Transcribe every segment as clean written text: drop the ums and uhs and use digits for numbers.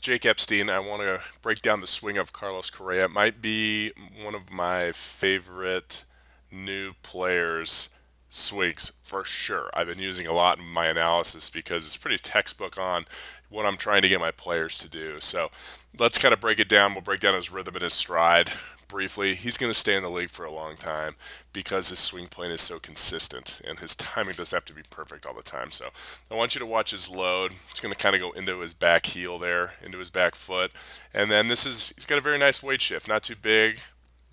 Jake Epstein. I want to break down the swing of Carlos Correa. It might be one of my favorite new players' swings for sure. I've been using a lot in my analysis because it's pretty textbook on what I'm trying to get my players to do. So let's kind of break it down. We'll break down his rhythm and his stride briefly. He's going to stay in the league for a long time because his swing plane is so consistent and his timing doesn't have to be perfect all the time. So I want you to watch his load. It's going to kind of go into his back heel there, into his back foot. And then he's got a very nice weight shift, not too big,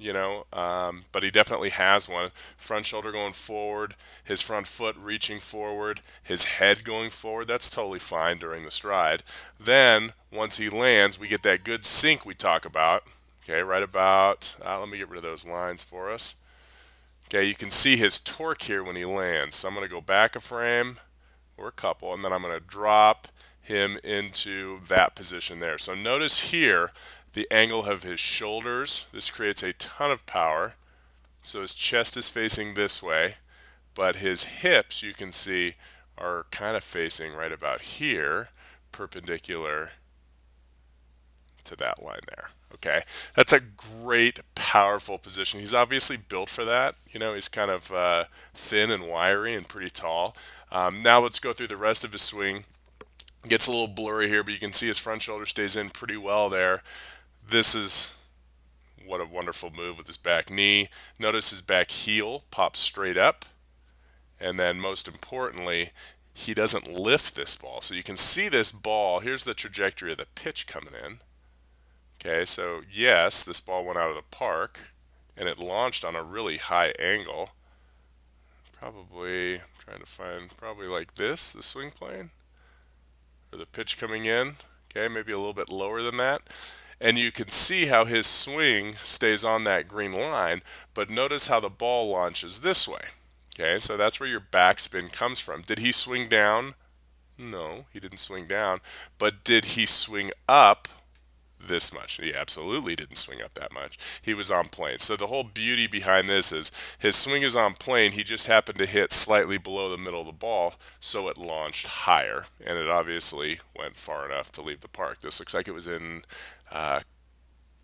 but he definitely has one. Front shoulder going forward, his front foot reaching forward, his head going forward. That's totally fine during the stride. Then once he lands, we get that good sink we talk about. Okay, right about, let me get rid of those lines for us. Okay, you can see his torque here when he lands. So I'm going to go back a frame or a couple, and then I'm going to drop him into that position there. So notice here the angle of his shoulders. This creates a ton of power. So his chest is facing this way, but his hips, you can see, are kind of facing right about here, perpendicular to that line there. Okay, that's a great, powerful position. He's obviously built for that. He's kind of thin and wiry and pretty tall. Now let's go through the rest of his swing. Gets a little blurry here, but you can see his front shoulder stays in pretty well there. This is what a wonderful move with his back knee. Notice his back heel pops straight up. And then most importantly, he doesn't lift this ball. So you can see this ball. Here's the trajectory of the pitch coming in. Okay, so yes, this ball went out of the park and it launched on a really high angle. Probably, I'm trying to find, probably like this, the swing plane, or the pitch coming in. Okay, maybe a little bit lower than that. And you can see how his swing stays on that green line, but notice how the ball launches this way. Okay, so that's where your backspin comes from. Did he swing down? No, he didn't swing down. But did he swing up this much? He absolutely didn't swing up that much. He was on plane. So the whole beauty behind this is his swing is on plane. He just happened to hit slightly below the middle of the ball, so it launched higher, and it obviously went far enough to leave the park. This looks like it was in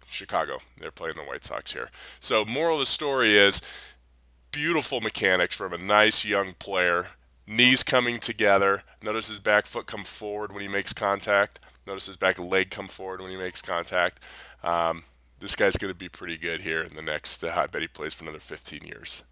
Chicago. They're playing the White Sox here. So moral of the story is beautiful mechanics from a nice young player. Knees coming together. Notice his back foot come forward when he makes contact. Notice his back leg come forward when he makes contact. This guy's going to be pretty good here in the next, I bet he plays for another 15 years.